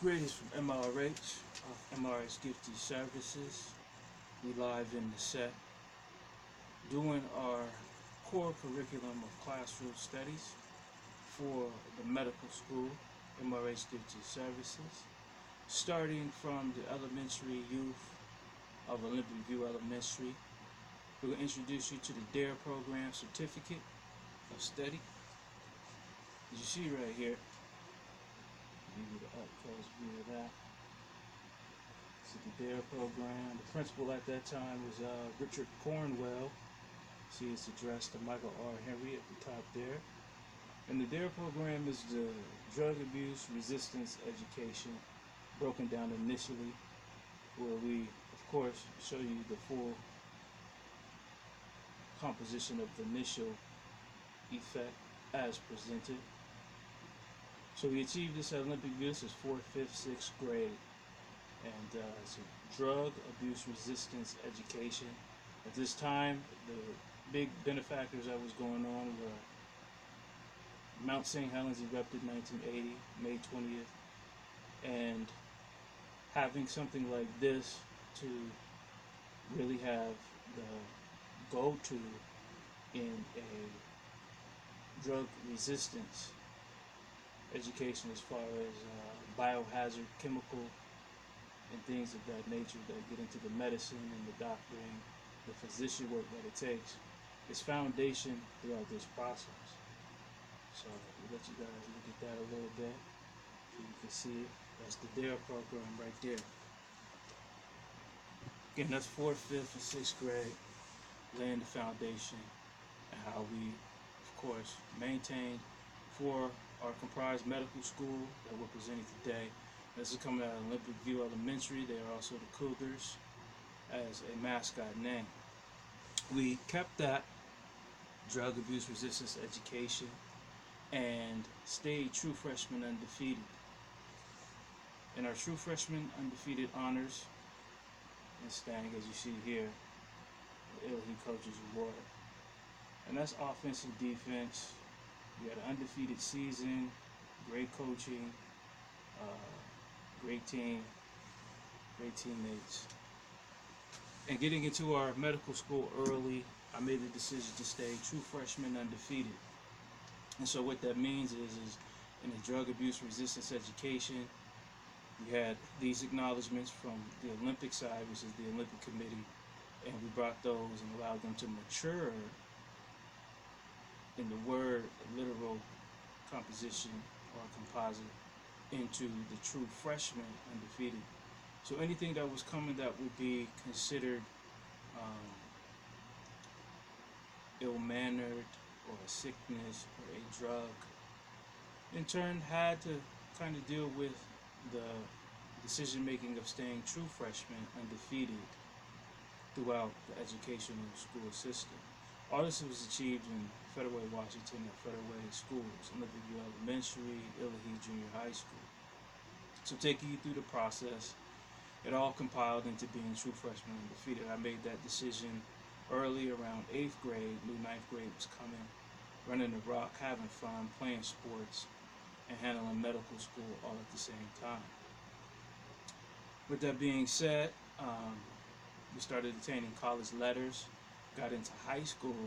Greetings from MRH Gifty Services. We live in the set doing our core curriculum of classroom studies for the medical school, MRH Gifty Services, starting from the elementary youth of Olympic View Elementary. We're going to introduce you to the DARE program certificate of study. As you see right here, give you the up close view of that. This is the DARE program. The principal at that time was Richard Cornwell. See, it's addressed to Michael R. Henry at the top there. And the DARE program is the drug abuse resistance education, broken down initially, where we, of course, show you the full composition of the initial effect as presented. So we achieved this at Olympic View. This is 4th, 5th, 6th grade. And it's a drug abuse resistance education. At this time, the big benefactors that was going on were Mount St. Helens erupted 1980, May 20th. And having something like this to really have the go-to in a drug resistance education as far as biohazard, chemical, and things of that nature that get into the medicine and the doctoring, the physician work that it takes, is foundation throughout this process. So we'll let you guys look at that a little bit so you can see it. That's the DARE program right there. Again, that's 4th, 5th, and 6th grade, laying the foundation and how we, of course, maintain for our comprised medical school that we're presenting today. This is coming out of Olympic View Elementary. They are also the Cougars as a mascot name. We kept that drug abuse resistance education and stayed true freshman undefeated. In our true freshman undefeated honors and standing, as you see here, the Illinois Coaches Award. And that's offense and defense. We had an undefeated season, great coaching, great team, great teammates. And getting into our medical school early, I made the decision to stay true freshman undefeated. And so what that means is in the drug abuse resistance education, we had these acknowledgments from the Olympic side, which is the Olympic Committee, and we brought those and allowed them to mature in the word, literal composition or composite into the true freshman undefeated. So anything that was coming that would be considered ill-mannered or a sickness or a drug, in turn had to kind of deal with the decision-making of staying true freshman undefeated throughout the educational school system. All this was achieved in Federal Way, Washington, and Federal Way schools, Olympic View Elementary, Illinois Junior High School. So taking you through the process, it all compiled into being true freshman undefeated. I made that decision early, around 8th grade. Knew 9th grade was coming. Running the rock, having fun, playing sports, and handling medical school all at the same time. With that being said, we started attaining college letters. Got into high school,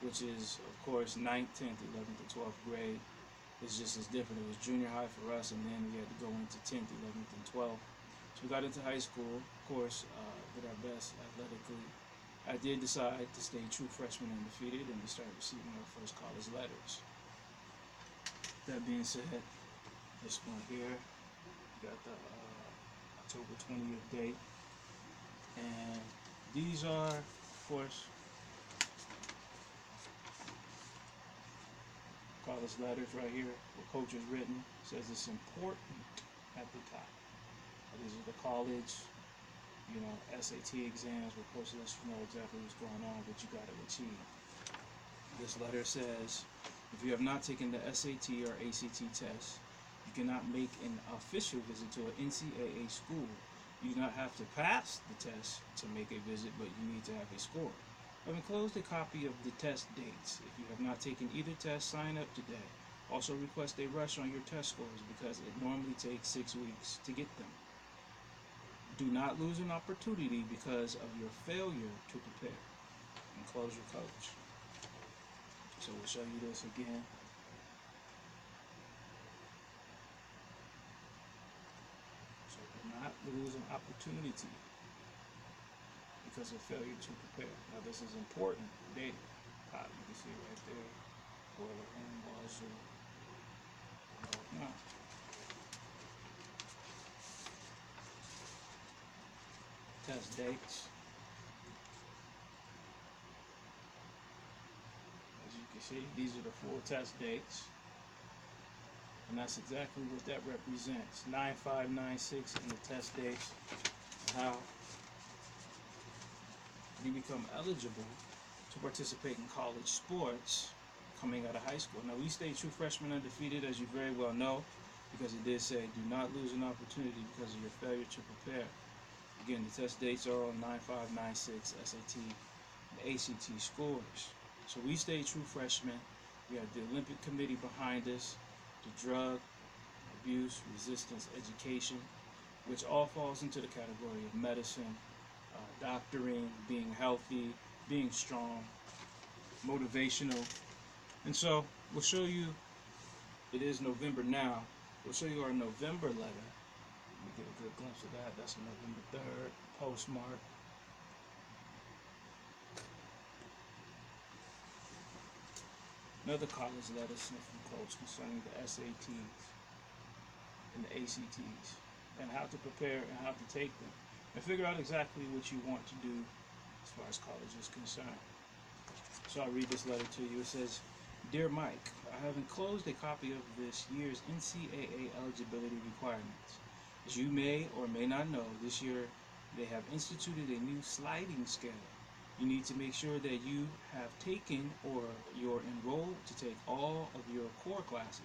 which is, of course, 9th, 10th, 11th, and 12th grade. It's just as different. It was junior high for us, and then we had to go into 10th, 11th, and 12th. So we got into high school, of course, did our best athletically. I did decide to stay true freshman undefeated, and we started receiving our first college letters. That being said, this one here, we got the October 20th date, and these are, of course, college letters right here. What coach has written says it's important at the top. These are the college, SAT exams where coach lets you know exactly what's going on, what you got to achieve. This letter says, if you have not taken the SAT or ACT test, you cannot make an official visit to an NCAA school. You do not have to pass the test to make a visit, but you need to have a score. I've enclosed a copy of the test dates. If you have not taken either test, sign up today. Also request a rush on your test scores because it normally takes 6 weeks to get them. Do not lose an opportunity because of your failure to prepare. And close your coach. So we'll show you this again. So do not lose an opportunity because of failure to prepare. Now this is important data. You can see right there. Boiler room, washer. Now, test dates. As you can see, these are the full test dates. And that's exactly what that represents. 9596 in the test dates. How you become eligible to participate in college sports coming out of high school. Now, we stay true freshmen undefeated, as you very well know, because it did say do not lose an opportunity because of your failure to prepare. Again, the test dates are on 9596 SAT and ACT scores. So we stay true freshmen. We have the Olympic Committee behind us, the drug abuse resistance education, which all falls into the category of medicine, doctoring, being healthy, being strong, motivational. And so we'll show you, it is November now, we'll show you our November letter. Let me get a good glimpse of that. That's November 3rd, postmark. Another college letter sent from coach concerning the SATs and the ACTs and how to prepare and how to take them and figure out exactly what you want to do as far as college is concerned. So I'll read this letter to you. It says, Dear Mike, I have enclosed a copy of this year's NCAA eligibility requirements. As you may or may not know, this year they have instituted a new sliding scale. You need to make sure that you have taken or you're enrolled to take all of your core classes.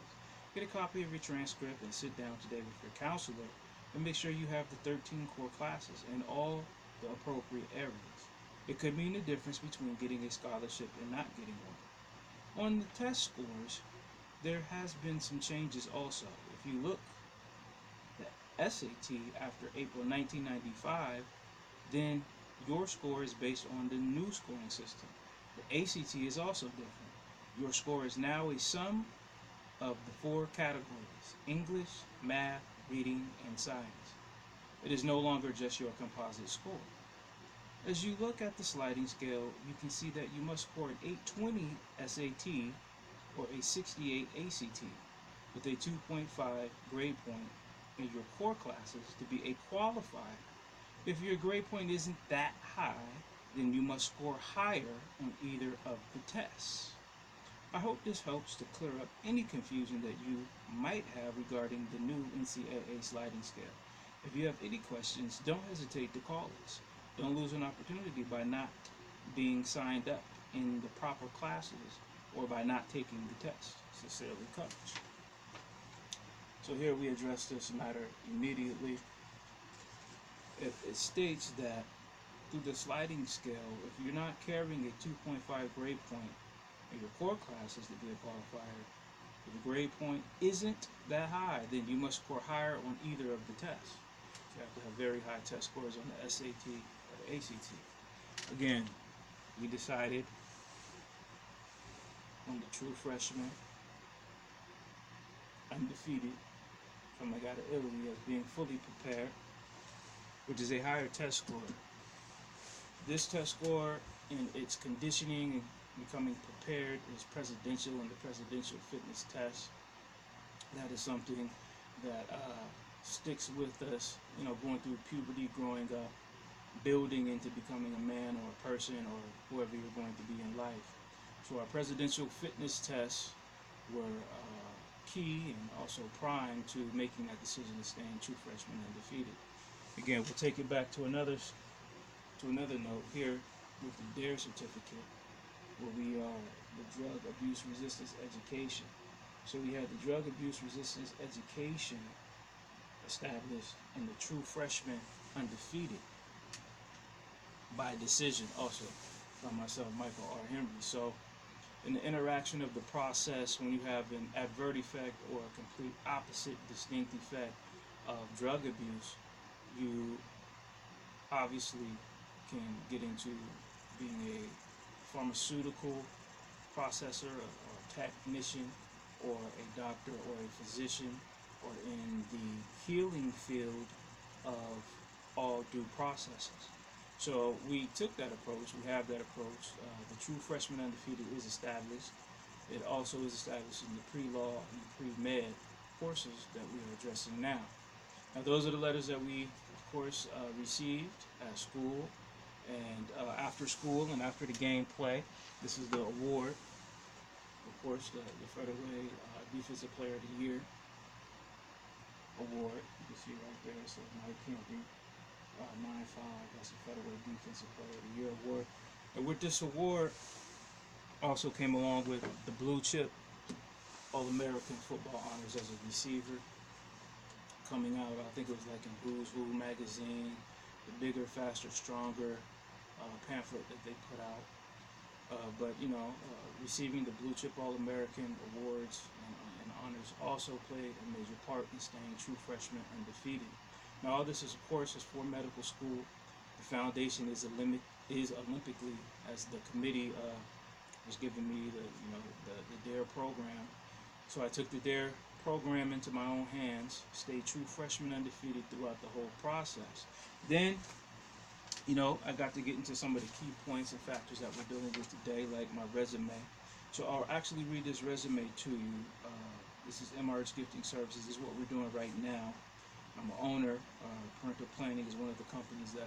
Get a copy of your transcript and sit down today with your counselor and make sure you have the 13 core classes in all the appropriate areas. It could mean the difference between getting a scholarship and not getting one. On the test scores, there has been some changes also. If you look, the SAT after April 1995, then your score is based on the new scoring system. The ACT is also different. Your score is now a sum of the 4 categories: English, math, reading, and science. It is no longer just your composite score. As you look at the sliding scale, you can see that you must score an 820 SAT or a 68 ACT with a 2.5 grade point in your core classes to be a qualifier. If your grade point isn't that high, then you must score higher on either of the tests. I hope this helps to clear up any confusion that you might have regarding the new NCAA sliding scale. If you have any questions, don't hesitate to call us. Don't lose an opportunity by not being signed up in the proper classes or by not taking the test. Sincerely, Coach. So here we address this matter immediately. It states that through the sliding scale, if you're not carrying a 2.5 grade point in your core classes to be a qualifier, if the grade point isn't that high, then you must score higher on either of the tests. You have to have very high test scores on the SAT or the ACT. Again, we decided on the true freshman, undefeated, from I got to Italy as being fully prepared, which is a higher test score. This test score in its conditioning and becoming prepared is presidential and the presidential fitness test. That is something that sticks with us, going through puberty, growing up, building into becoming a man or a person or whoever you're going to be in life. So our presidential fitness tests were key and also prime to making that decision to stay in true freshman undefeated. Again, we'll take it back to another note here with the DARE certificate, where we are the Drug Abuse Resistance Education. So we had the Drug Abuse Resistance Education established in the true freshman undefeated by decision also by myself, Michael R. Henry. So in the interaction of the process when you have an adverse effect or a complete opposite distinct effect of drug abuse, you obviously can get into being a pharmaceutical processor or technician or a doctor or a physician or in the healing field of all due processes. So we took that approach. We have that approach. The True Freshman Undefeated is established. It also is established in the pre-law and the pre-med courses that we are addressing now. Now, those are the letters that we, of course, received at school and after school and after the game play. This is the award, of course, the Featherweight Defensive Player of the Year award. You can see right there, so Mike Campy, 9'5", that's the Featherweight Defensive Player of the Year award. And with this award, also came along with the Blue Chip All-American Football Honors as a receiver. Coming out, I think it was like in Who's Who magazine, the Bigger, Faster, Stronger pamphlet that they put out. But receiving the Blue Chip All-American awards and honors also played a major part in staying true freshman undefeated. Now, all this is, of course, is for medical school. The foundation is Olympically, as the committee was giving me the DARE program. So I took the DARE program into my own hands, stayed true freshman undefeated throughout the whole process. Then, I got to get into some of the key points and factors that we're dealing with today, like my resume. So I'll actually read this resume to you. This is MRH Gifting Services. This is what we're doing right now. I'm an owner. Parental Planning is one of the companies that